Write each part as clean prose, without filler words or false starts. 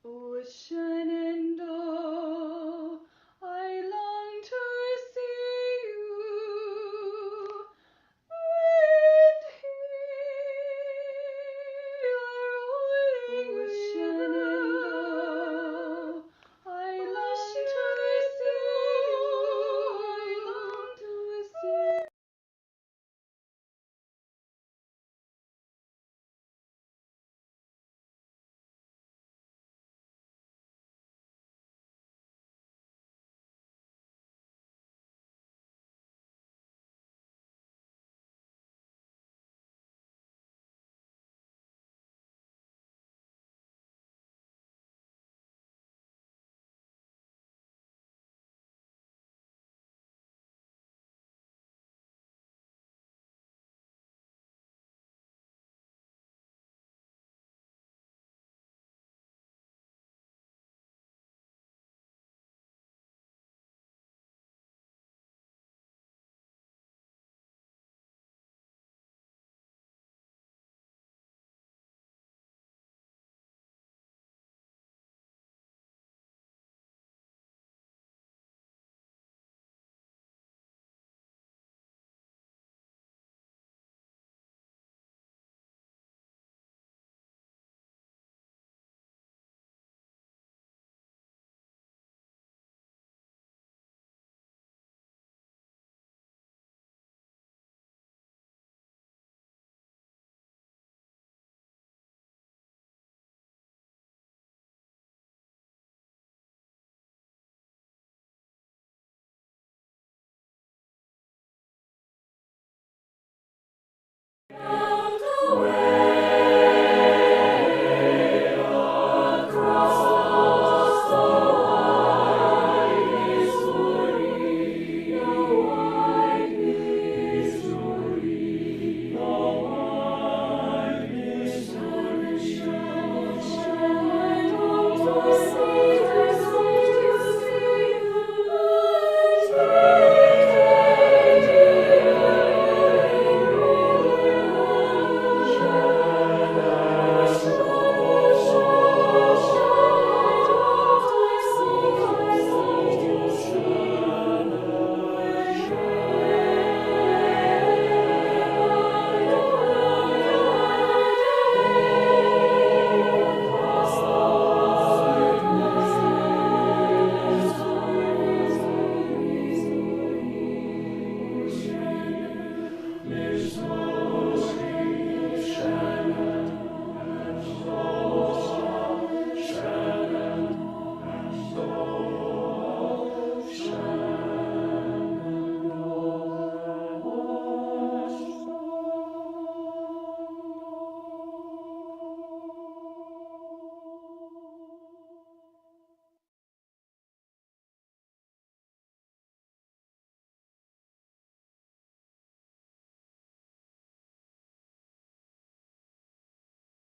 O Shenandoah, I long to see you, and hear your rolling Shenandoah, I long to see you, I long to see you.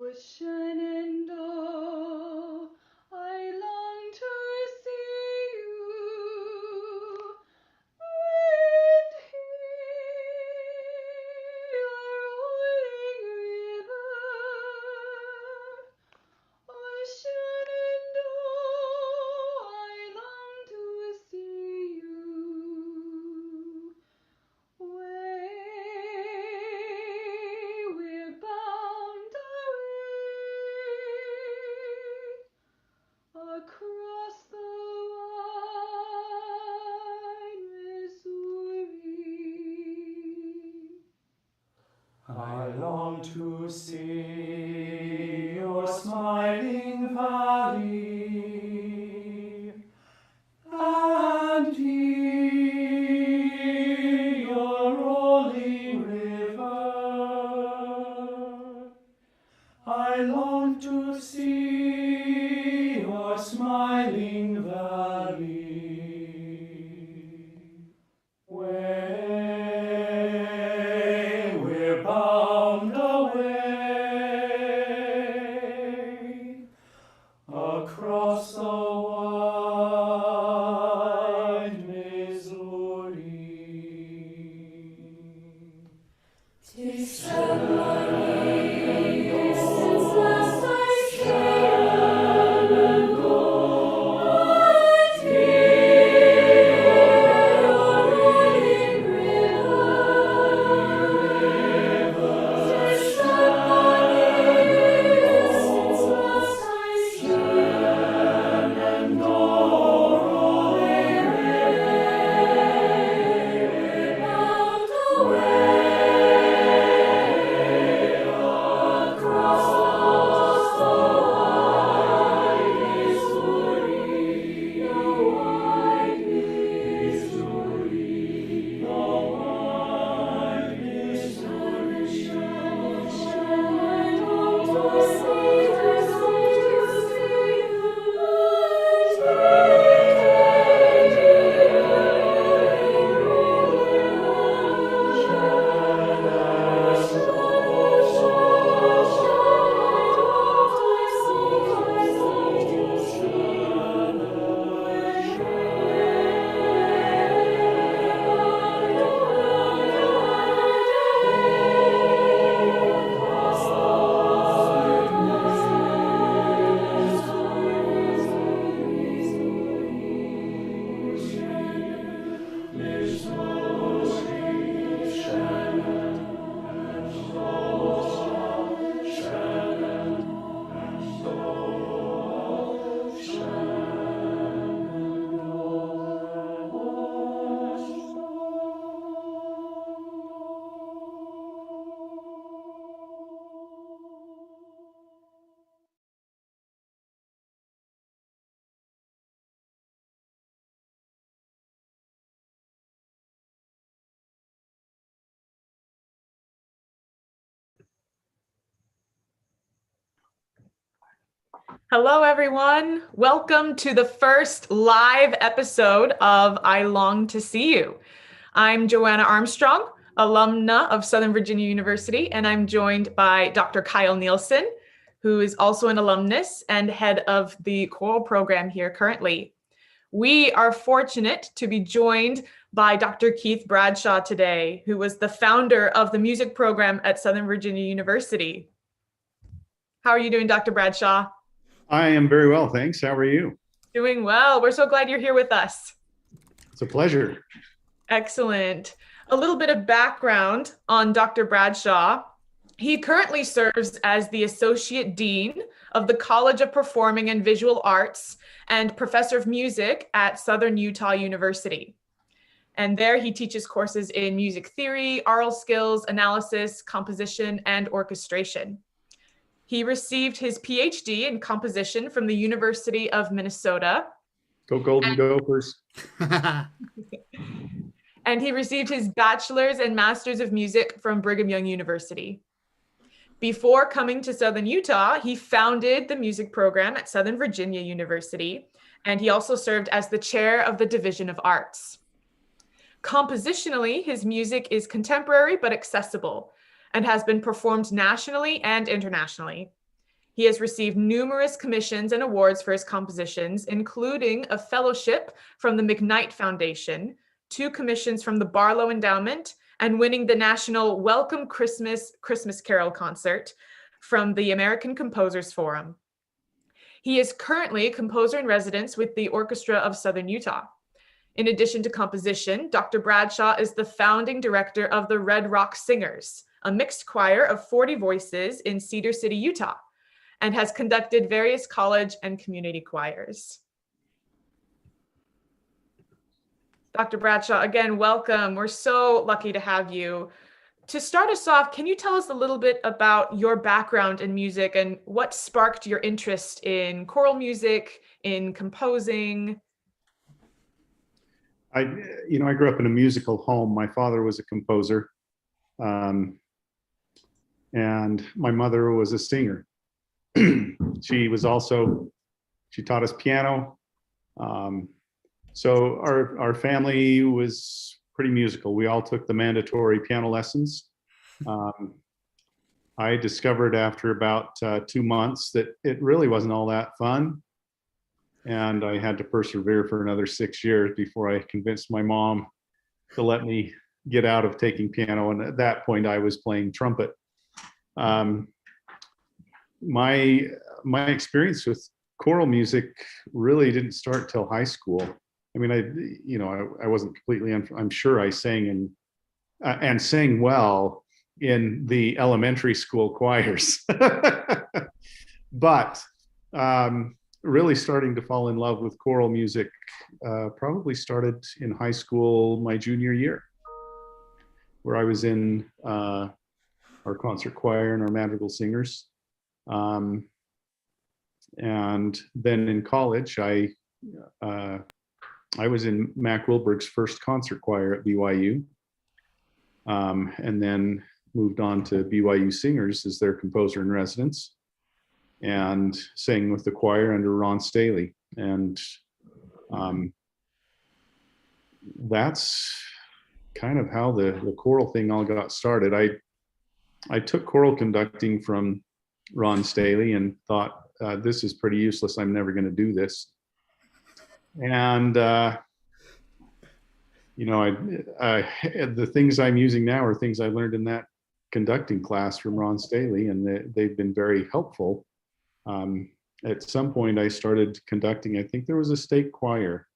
O Shenandoah, I long to see you, and hear your rolling river. O Shenandoah, I long to see you. We're bound away across the wide Missouri. I long to see your smiling valley and hear your rolling river. I long to see your smiling valley, where we're bound away Hello, everyone. Welcome to the first live episode of I Long to See You. I'm Joanna Armstrong, alumna of Southern Virginia University, and I'm joined by Dr. Kyle Nielsen, who is also an alumnus and head of the choral program here currently. We are fortunate to be joined by Dr. Keith Bradshaw today, who was the founder of the music program at Southern Virginia University. How are you doing, Dr. Bradshaw? I am very well, thanks. How are you? Doing well. We're so glad you're here with us. It's a pleasure. Excellent. A little bit of background on Dr. Bradshaw. He currently serves as the Associate Dean of the College of Performing and Visual Arts and Professor of Music at Southern Utah University. And there he teaches courses in music theory, aural skills, analysis, composition, and orchestration. He received his PhD in composition from the University of Minnesota. Go Golden Gophers. And he received his bachelor's and master's of music from Brigham Young University. Before coming to Southern Utah, he founded the music program at Southern Virginia University, and he also served as the chair of the Division of Arts. Compositionally, his music is contemporary but accessible and has been performed nationally and internationally. He has received numerous commissions and awards for his compositions, including a fellowship from the McKnight Foundation, 2 commissions from the Barlow Endowment, and winning the National Welcome Christmas Carol concert from the American Composers Forum. He is currently a composer in residence with the Orchestra of Southern Utah. In addition to composition, Dr. Bradshaw is the founding director of the Red Rock Singers, a mixed choir of 40 voices in Cedar City, Utah, and has conducted various college and community choirs. Dr. Bradshaw, again, welcome. We're so lucky to have you. To start us off, can you tell us a little bit about your background in music and what sparked your interest in choral music, in composing? I grew up in a musical home. My father was a composer, and my mother was a singer. She taught us piano. So our family was pretty musical. We all took the mandatory piano lessons. I discovered after about 2 months that it really wasn't all that fun. And I had to persevere for another 6 years before I convinced my mom to let me get out of taking piano. And at that point, I was playing trumpet. My experience with choral music really didn't start till high school. I mean, I wasn't completely. I'm sure I sang and sang well in the elementary school choirs, but really starting to fall in love with choral music probably started in high school, my junior year, where I was in our concert choir and our madrigal singers. And then in college, I was in Mac Wilberg's first concert choir at BYU, and then moved on to BYU Singers as their composer in residence, and sang with the choir under Ron Staley. And that's kind of how the choral thing all got started. I took choral conducting from Ron Staley and thought, this is pretty useless. I'm never going to do this. And the things I'm using now are things I learned in that conducting class from Ron Staley, and they've been very helpful. At some point, I started conducting. I think there was a state choir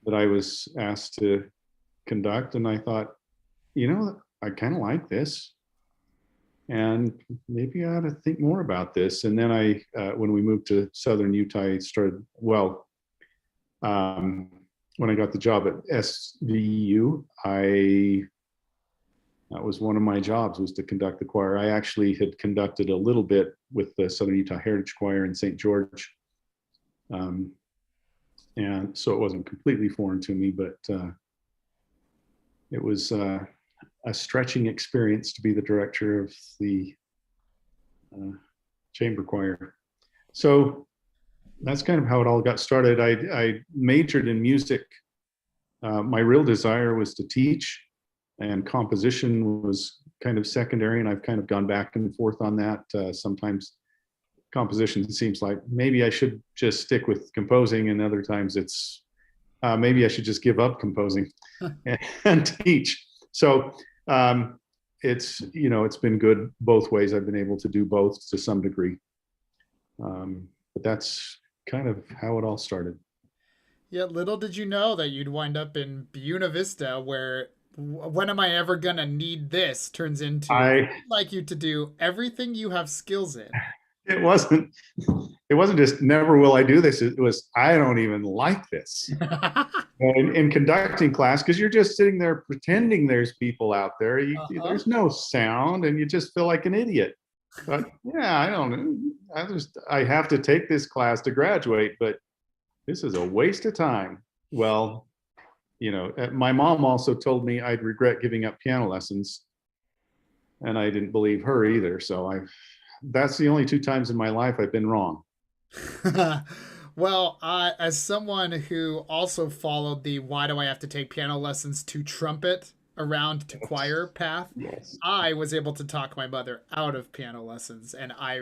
that I was asked to conduct, and I thought, I kind of like this, and maybe I ought to think more about this. And then when we moved to Southern Utah, I started, when I got the job at SVU, that was one of my jobs, was to conduct the choir. I actually had conducted a little bit with the Southern Utah Heritage Choir in St. George. And so it wasn't completely foreign to me, but it was a stretching experience to be the director of the chamber choir. So that's kind of how it all got started. I majored in music. My real desire was to teach, and composition was kind of secondary. And I've kind of gone back and forth on that. Sometimes composition seems like maybe I should just stick with composing, and other times it's maybe I should just give up composing and teach. So it's been good both ways. I've been able to do both to some degree, but that's kind of how it all started. Yeah, little did you know that you'd wind up in Buena Vista, where when am I ever gonna need this turns into I I'd like you to do everything you have skills in. it wasn't it wasn't just never will I do this. It was I don't even like this. In conducting class, because you're just sitting there pretending there's people out there. There's no sound, and you just feel like an idiot. But yeah, I don't know. I have to take this class to graduate, but this is a waste of time. Well, my mom also told me I'd regret giving up piano lessons, and I didn't believe her either. So that's the only two times in my life I've been wrong. Well, as someone who also followed the why do I have to take piano lessons to trumpet around to choir path, Yes. I was able to talk my mother out of piano lessons, and I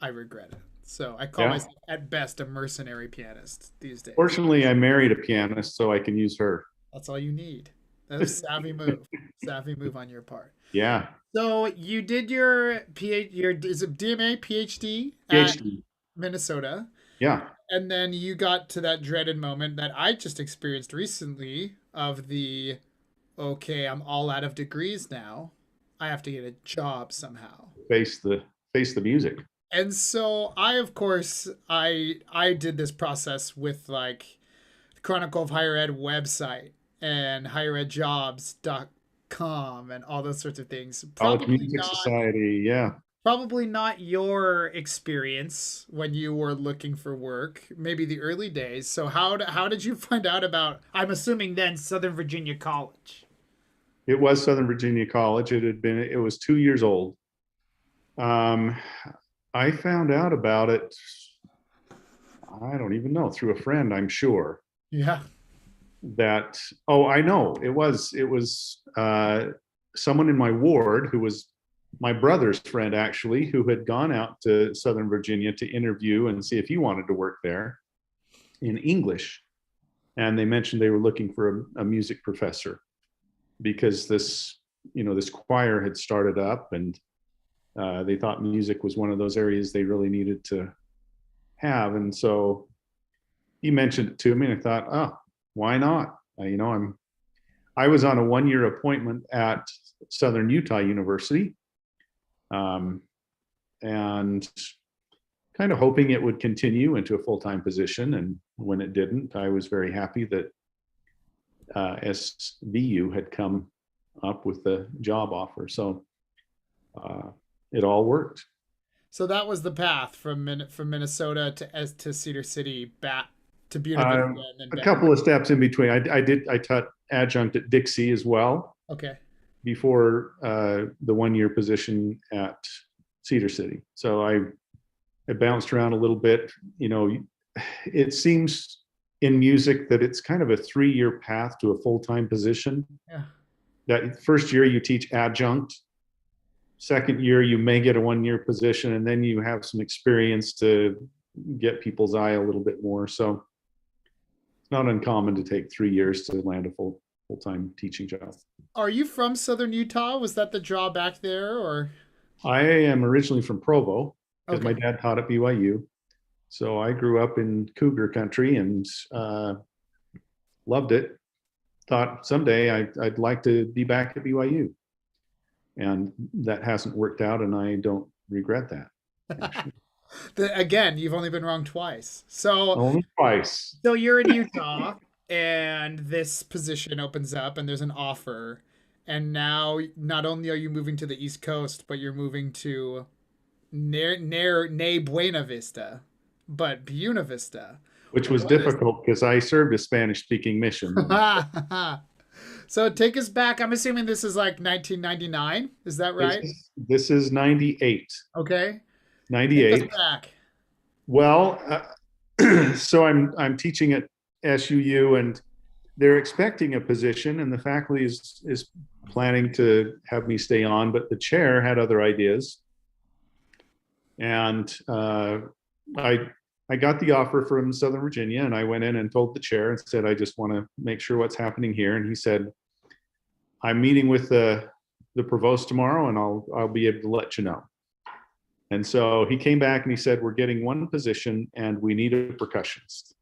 regret it. So I call Yeah. myself at best a mercenary pianist these days. Fortunately, I married a pianist, so I can use her. That's all you need. That's a savvy move. Savvy move on your part. Yeah. So you did your is it DMA PhD at PhD. Minnesota, Yeah. and then you got to that dreaded moment that I just experienced recently of the okay, I'm all out of degrees now. I have to get a job somehow. Face the music. And so I of course I did this process with like the Chronicle of Higher Ed website and higheredjobs.com and all those sorts of things. College Music Society. Yeah. Probably not your experience when you were looking for work, maybe the early days. So how did you find out about, I'm assuming then, Southern Virginia College? It was Southern Virginia College. It was 2 years old. I found out about it, I don't even know, through a friend, I'm sure. Yeah. I know. It was someone in my ward who was my brother's friend, actually, who had gone out to Southern Virginia to interview and see if he wanted to work there in English. And they mentioned they were looking for a music professor because this choir had started up, and they thought music was one of those areas they really needed to have. And so he mentioned it to me, and I thought, oh, why not? I was on a 1-year appointment at Southern Utah University, and kind of hoping it would continue into a full-time position. And when it didn't, I was very happy that SVU had come up with the job offer. So it all worked. So that was the path from Minnesota to Cedar City, back to Buena Vista, and then a couple of steps in between. I taught adjunct at Dixie as well. Okay. Before the 1-year position at Cedar City. So I bounced around a little bit. It seems in music that it's kind of a 3-year path to a full-time position. Yeah. That first year you teach adjunct. Second year you may get a 1-year position, and then you have some experience to get people's eye a little bit more. So it's not uncommon to take 3 years to land a full-time teaching job. Are you from Southern Utah? Was that the draw back there, or? I am originally from Provo because Okay. my dad taught at BYU. So I grew up in Cougar country and loved it. Thought someday I'd like to be back at BYU. And that hasn't worked out, and I don't regret that. Again, you've only been wrong twice. So Only twice. So you're in Utah, and this position opens up, and there's an offer. And now, not only are you moving to the East Coast, but you're moving to near Buena Vista, but Buena Vista. Which was difficult because I served a Spanish-speaking mission. So take us back. I'm assuming this is like 1999. Is that right? This is 98. Okay. 98. Take us back. Well, So I'm teaching at SUU, and they're expecting a position, and the faculty is planning to have me stay on, but the chair had other ideas. And I got the offer from Southern Virginia, and I went in and told the chair and said, I just want to make sure what's happening here. And he said, I'm meeting with the provost tomorrow, and I'll be able to let you know. And so he came back and he said, we're getting one position and we need a percussionist.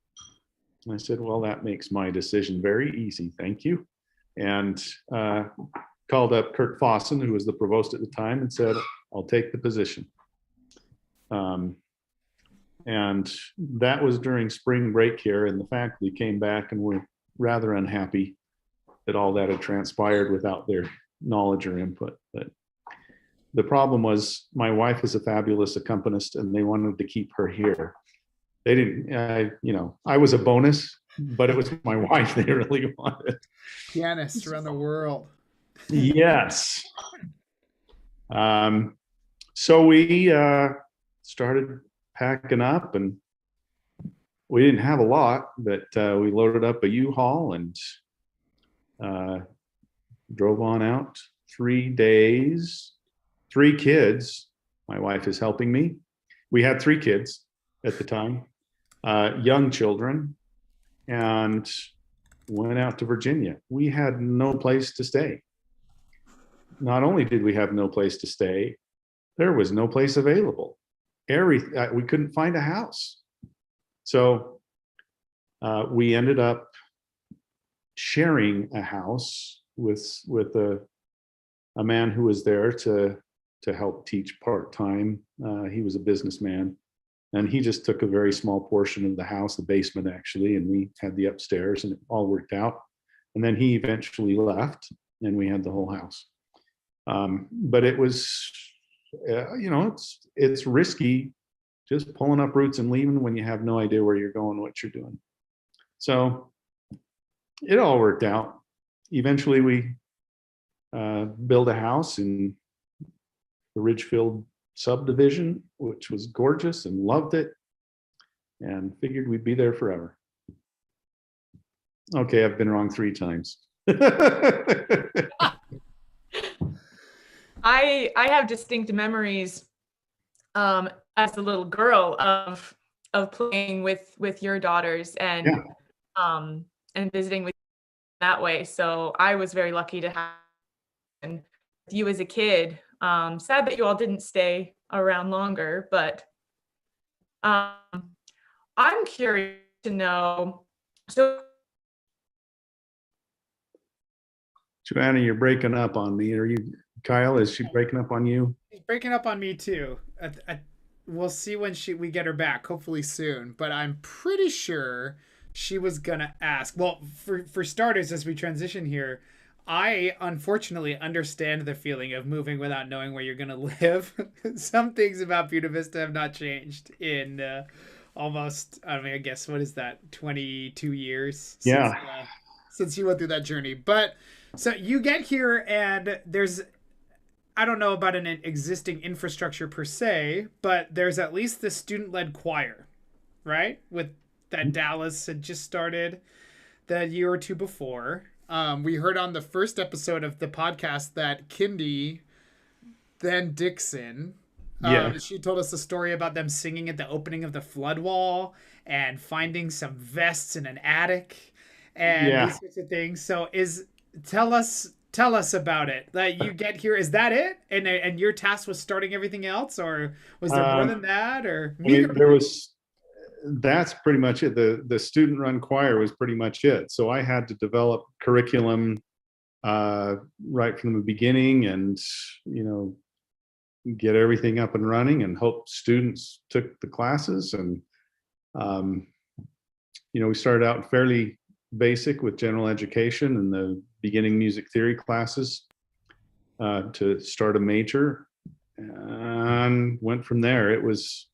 And I said, well, that makes my decision very easy. Thank you. And called up Kirk Fossen, who was the provost at the time, and said, I'll take the position. And that was during spring break here, and the faculty came back and were rather unhappy that all that had transpired without their knowledge or input. But the problem was my wife is a fabulous accompanist, and they wanted to keep her here. They didn't, I was a bonus, but it was my wife they really wanted. Pianists around the world. Yes. So we started packing up, and we didn't have a lot, but we loaded up a U-Haul and drove on out. 3 days, 3 kids. My wife is helping me. We had 3 kids at the time, young children, and went out to Virginia. We had no place to stay. Not only did we have no place to stay, there was no place available. We couldn't find a house. So we ended up sharing a house with a man who was there to help teach part-time. He was a businessman, and he just took a very small portion of the house, the basement actually, and we had the upstairs, and it all worked out. And then he eventually left, and we had the whole house. But it was, it's risky just pulling up roots and leaving when you have no idea where you're going, what you're doing. So it all worked out. Eventually we built a house in the Ridgefield subdivision, which was gorgeous, and loved it, and figured we'd be there forever. Okay, I've been wrong 3 times. I have distinct memories as a little girl of playing with your daughters and and visiting with that way. So I was very lucky to have you as a kid. Sad that you all didn't stay around longer, but I'm curious to know. So, Joanna, you're breaking up on me. Are you, Kyle? Is she breaking up on you? She's breaking up on me too. We'll see when we get her back, hopefully soon. But I'm pretty sure she was gonna ask. Well, for starters, as we transition here, I unfortunately understand the feeling of moving without knowing where you're gonna live. Some things about Buena Vista have not changed in almost, I guess, what is that, 22 years since you went through that journey. But so you get here, and there's, I don't know about an existing infrastructure per se, but there's at least the student-led choir, right? With that Dallas had just started the year or 2 before. We heard on the first episode of the podcast that Kindy, then Dixon, she told us a story about them singing at the opening of the flood wall and finding some vests in an attic and these sorts of things. So tell us about it. That you get here, is that it? And your task was starting everything else, or was there more than that? Or that's pretty much it. The student run choir was pretty much it. So I had to develop curriculum right from the beginning, and get everything up and running, and hope students took the classes. And we started out fairly basic with general education and the beginning music theory classes to start a major, and went from there. It was,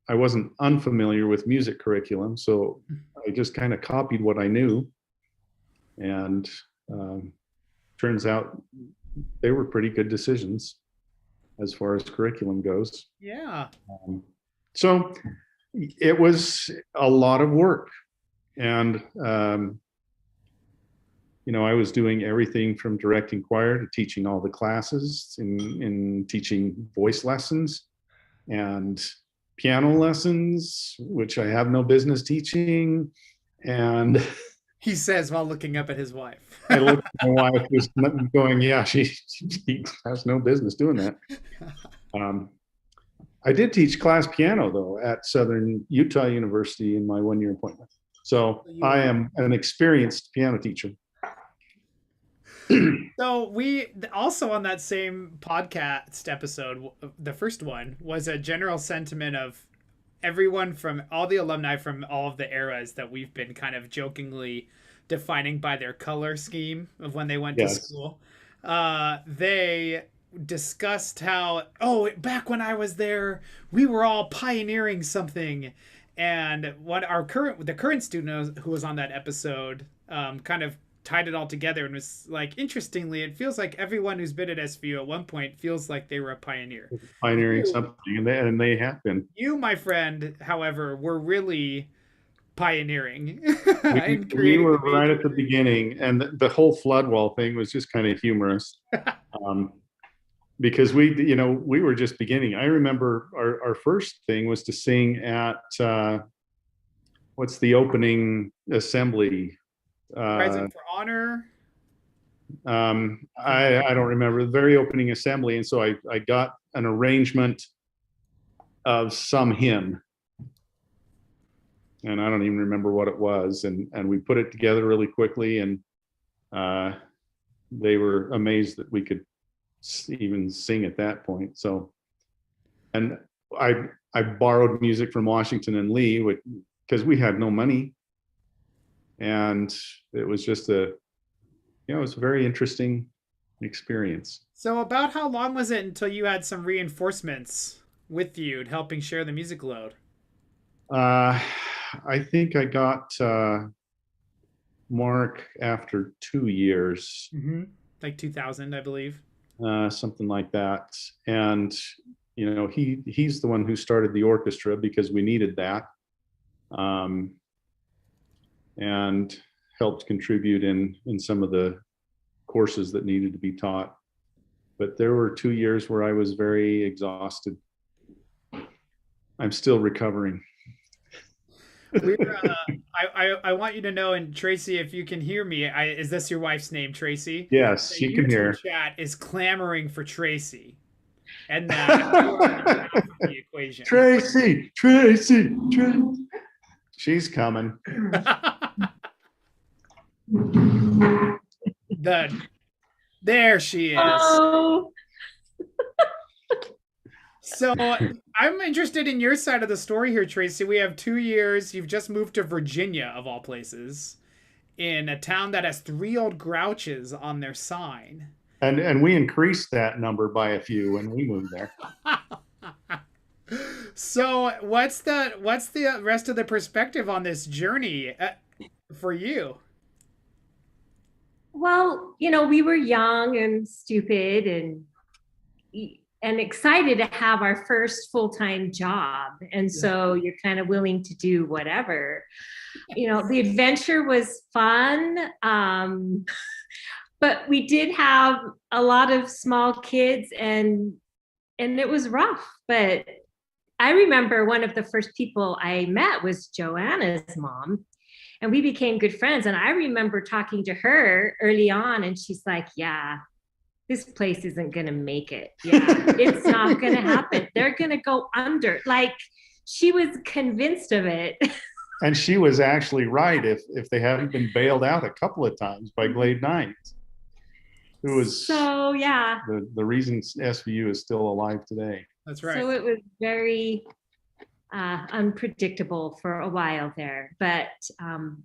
I wasn't unfamiliar with music curriculum, so I just kind of copied what I knew, and turns out they were pretty good decisions as far as curriculum goes. Yeah. So it was a lot of work. And, I was doing everything from directing choir to teaching all the classes, in teaching voice lessons and piano lessons, which I have no business teaching. And He says while looking up at his wife. I looked at my wife, who's going, yeah, she has no business doing that. I did teach class piano, though, at Southern Utah University in my one-year appointment. So I am an experienced piano teacher. So we also, on that same podcast episode, the first one, was a general sentiment of everyone from all the alumni from all of the eras that we've been kind of jokingly defining by their color scheme of when they went to school. They discussed how, back when I was there, we were all pioneering something. And what the current student who was on that episode kind of tied it all together and was like, interestingly, it feels like everyone who's been at SVU at one point feels like they were a pioneer. Pioneering something, and they have been. You, my friend, however, were really pioneering. We were right at the beginning, and the whole flood wall thing was just kind of humorous. Because we were just beginning. I remember our first thing was to sing at what's the opening assembly? Present for Honor. I don't remember the very opening assembly, and so I got an arrangement of some hymn, and I don't even remember what it was, and we put it together really quickly, and they were amazed that we could even sing at that point. So, and I borrowed music from Washington and Lee because we had no money, and it was just it was a very interesting experience. So about how long was it until you had some reinforcements with you helping share the music load? I think I got Mark after 2 years. Mm-hmm. Like 2000, I believe. Something like that. And, he's the one who started the orchestra because we needed that. And helped contribute in some of the courses that needed to be taught. But there were 2 years where I was very exhausted. I'm still recovering. I want you to know, and Tracy, if you can hear me, is this your wife's name, Tracy? Yes, she can hear. Chat is clamoring for Tracy, and that the equation. Tracy. She's coming. There she is. Oh. So I'm interested in your side of the story here, Tracy. We have 2 years. You've just moved to Virginia, of all places, in a town that has 3 old grouches on their sign. And we increased that number by a few when we moved there. So what's the rest of the perspective on this journey for you? Well, we were young and stupid and excited to have our first full-time job. And so you're kind of willing to do whatever. The adventure was fun. But we did have a lot of small kids and it was rough. But I remember one of the first people I met was Joanna's mom. And we became good friends. And I remember talking to her early on, and she's like, yeah, this place isn't going to make it. Yeah, it's not going to happen. They're going to go under. Like, she was convinced of it. And she was actually right if they haven't been bailed out a couple of times by Glade Knights, who was so, yeah, the reason SVU is still alive today. That's right. So it was very unpredictable for a while there, but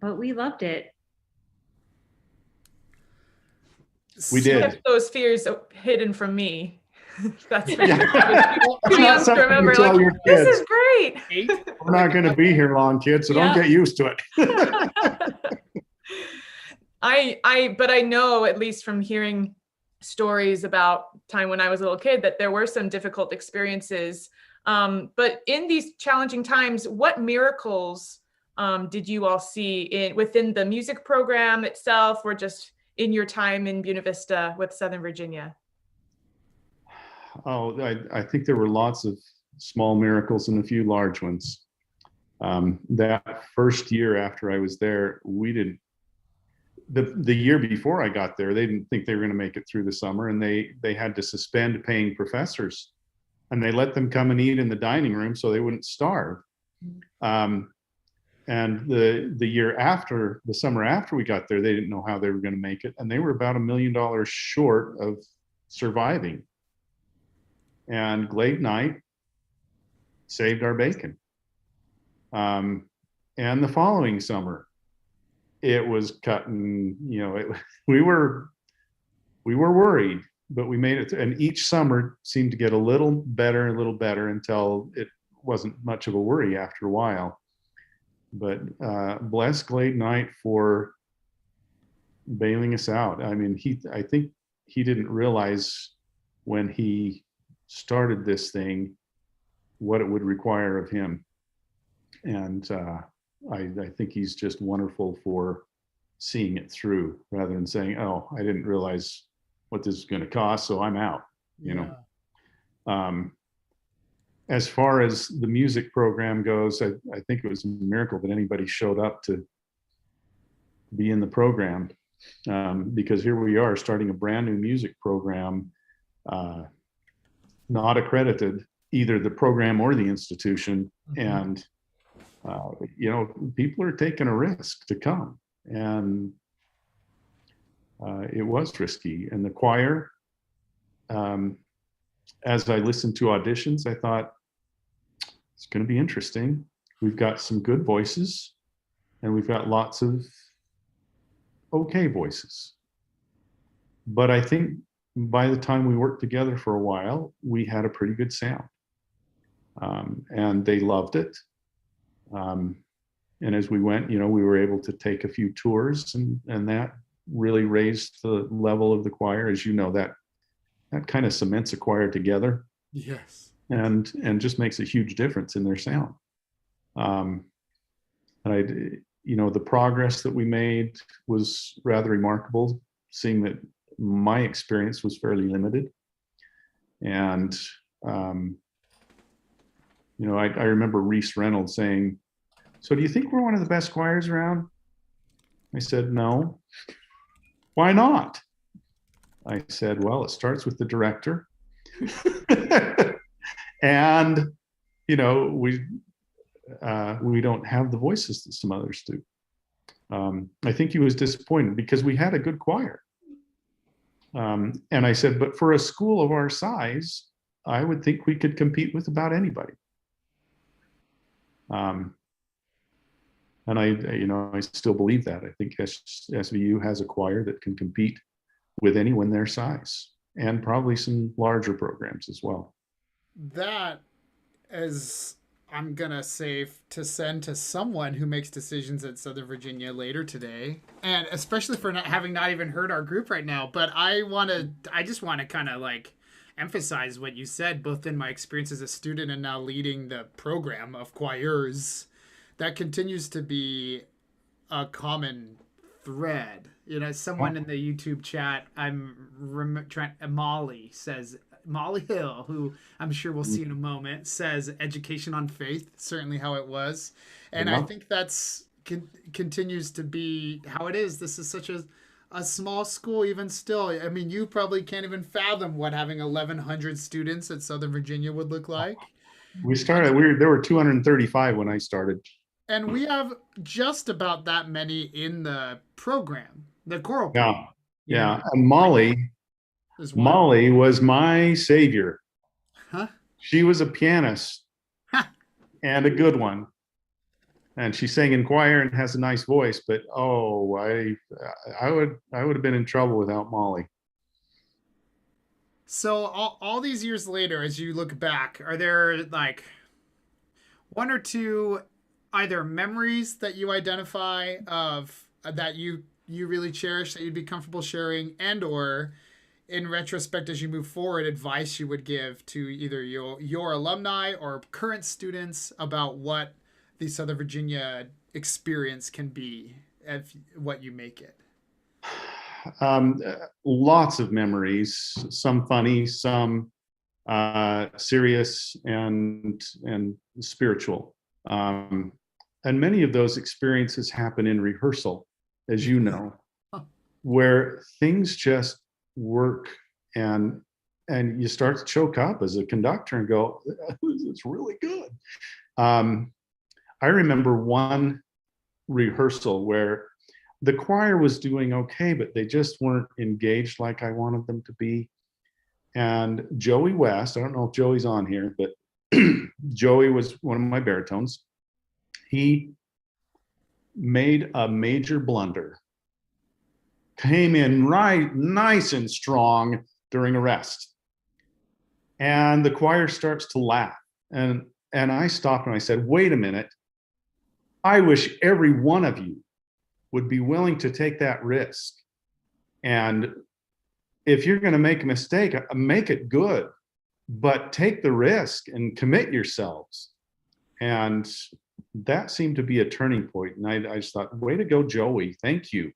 we loved it. We did. Kept those fears hidden from me. That's It's not something to remember. tell your This kids. is great. We're not going to be here long, kids, so don't get used to it. But I know, at least from hearing stories about time when I was a little kid, that there were some difficult experiences But in these challenging times, what miracles did you all see within the music program itself, or just in your time in Buena Vista with Southern Virginia? Oh, I think there were lots of small miracles and a few large ones. That first year after I was there, we didn't. The year before I got there, they didn't think they were going to make it through the summer, and they had to suspend paying professors, and they let them come and eat in the dining room so they wouldn't starve. And the year after, the summer after we got there, they didn't know how they were going to make it, and they were about $1 million short of surviving. And Glade Night saved our bacon. And the following summer, it was cutting. We were worried, but we made it. And each summer seemed to get a little better until it wasn't much of a worry after a while. But bless Glade Night for bailing us out. I mean, I think he didn't realize when he started this thing what it would require of him. And I think he's just wonderful for seeing it through rather than saying, oh, I didn't realize what this is going to cost, so I'm out, you know. As far as the music program goes, I think it was a miracle that anybody showed up to be in the program, because here we are starting a brand new music program, not accredited, either the program or the institution. And people are taking a risk to come, and it was risky. And the choir, as I listened to auditions, I thought, it's going to be interesting. We've got some good voices, and we've got lots of okay voices. But I think by the time we worked together for a while, we had a pretty good sound. And they loved it. And as we went, we were able to take a few tours, and that really raised the level of the choir. As you know, that kind of cements a choir together. Yes. And just makes a huge difference in their sound. And the progress that we made was rather remarkable, seeing that my experience was fairly limited. And I remember Reese Reynolds saying, "So do you think we're one of the best choirs around?" I said, "No." "Why not?" I said, "Well, it starts with the director." And we don't have the voices that some others do. I think he was disappointed because we had a good choir. And I said, but for a school of our size, I would think we could compete with about anybody. And I still believe that. I think SVU has a choir that can compete with anyone their size, and probably some larger programs as well. That is, I'm gonna save to send to someone who makes decisions at Southern Virginia later today, and especially for having not even heard our group right now. But I just want to kind of emphasize what you said, both in my experience as a student and now leading the program of choirs. That continues to be a common thread. Someone in the YouTube chat, Molly Hill, who I'm sure we'll see in a moment, says education on faith, certainly how it was. And I think that's continues to be how it is. This is such a small school even still. I mean, you probably can't even fathom what having 1,100 students at Southern Virginia would look like. There were 235 when I started. And we have just about that many in the program, the choral program. Yeah. And Molly was my savior. Huh? She was a pianist and a good one. And she sang in choir and has a nice voice, but I would have been in trouble without Molly. So all these years later, as you look back, are there one or two either memories that you identify of that you really cherish that you'd be comfortable sharing, and or in retrospect, as you move forward, advice you would give to either your alumni or current students about what the Southern Virginia experience can be, if what you make it? Um, Lots of memories, some funny, some serious and spiritual. And many of those experiences happen in rehearsal, as you know, where things just work and you start to choke up as a conductor and go, it's really good. I remember one rehearsal where the choir was doing okay, but they just weren't engaged like I wanted them to be. And Joey West, I don't know if Joey's on here, but Joey was one of my baritones. He made a major blunder, came in right nice and strong during a rest. And the choir starts to laugh. And I stopped and I said, wait a minute. I wish every one of you would be willing to take that risk. And if you're going to make a mistake, make it good, but take the risk and commit yourselves. And that seemed to be a turning point. And I just thought, way to go, Joey. Thank you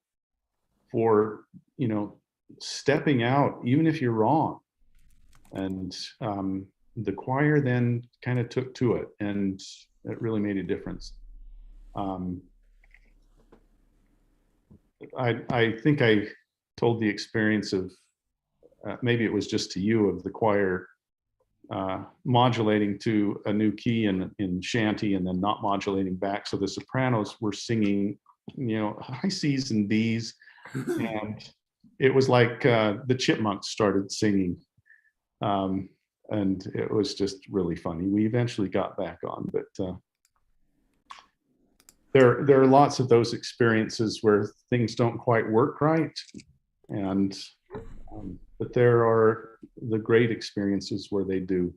for, stepping out, even if you're wrong. And the choir then kind of took to it, and it really made a difference. I think I told the experience of, maybe it was just to you, of the choir modulating to a new key in shanty and then not modulating back. So the sopranos were singing, high C's and D's, and it was like the Chipmunks started singing. And it was just really funny. We eventually got back on, but there are lots of those experiences where things don't quite work right. And but there are the great experiences where they do.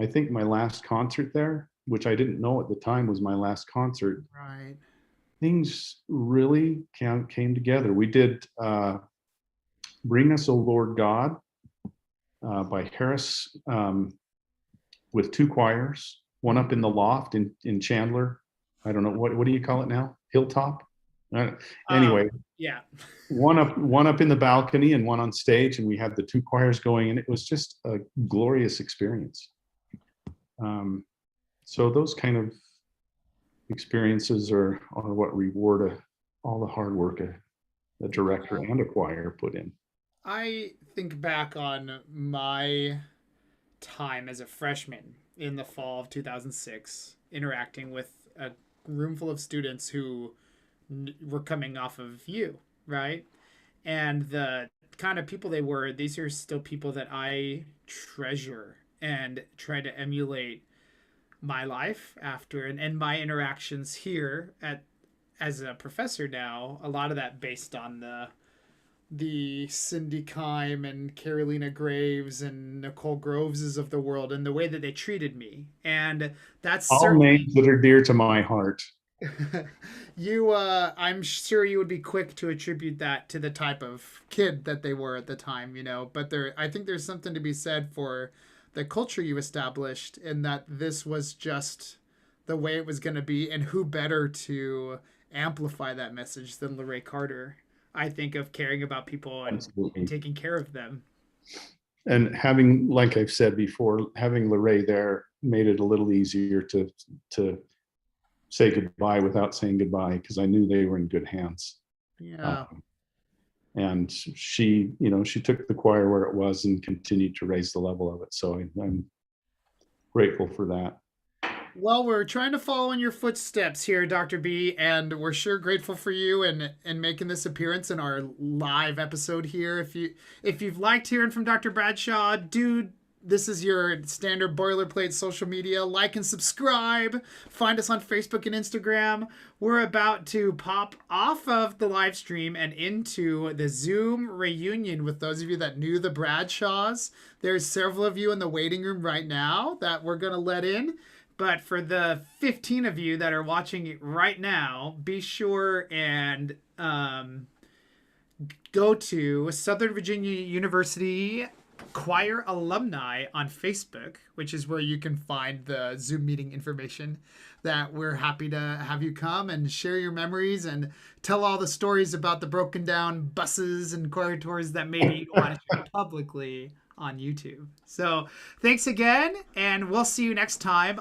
I think my last concert there, which I didn't know at the time was my last concert, Right. things really came together. We did Bring Us, O Lord God by Harris, with two choirs, one up in the loft in Chandler. I don't know, what do you call it now? Hilltop? Anyway, yeah. one up in the balcony and one on stage, and we had the two choirs going, and it was just a glorious experience. So those kind of experiences are what reward all the hard work a director and a choir put in. I think back on my time as a freshman in the fall of 2006, interacting with a room full of students who were coming off of you, right? And the kind of people they were, these are still people that I treasure and try to emulate my life after, and my interactions here as a professor now, a lot of that based on the Cindy Kime and Carolina Graves and Nicole Groveses of the world, and the way that they treated me. And that's all certainly names that are dear to my heart. I'm sure you would be quick to attribute that to the type of kid that they were at the time, but I think there's something to be said for the culture you established, and that this was just the way it was going to be, and who better to amplify that message than LaRae Carter, I think, of caring about people and taking care of them. And having, like I've said before, having LaRae there made it a little easier to say goodbye without saying goodbye, because I knew they were in good hands. Yeah. And she took the choir where it was and continued to raise the level of it. So I'm grateful for that. Well, we're trying to follow in your footsteps here, Dr. B, and we're sure grateful for you and making this appearance in our live episode here. If you've liked hearing from Dr. Bradshaw, this is your standard boilerplate social media. Like and subscribe. Find us on Facebook and Instagram. We're about to pop off of the live stream and into the Zoom reunion with those of you that knew the Bradshaws. There's several of you in the waiting room right now that we're going to let in. But for the 15 of you that are watching it right now, be sure and go to Southern Virginia University Choir Alumni on Facebook, which is where you can find the Zoom meeting information. That we're happy to have you come and share your memories and tell all the stories about the broken down buses and choir tours that maybe you don't want to share publicly on YouTube. So thanks again, and we'll see you next time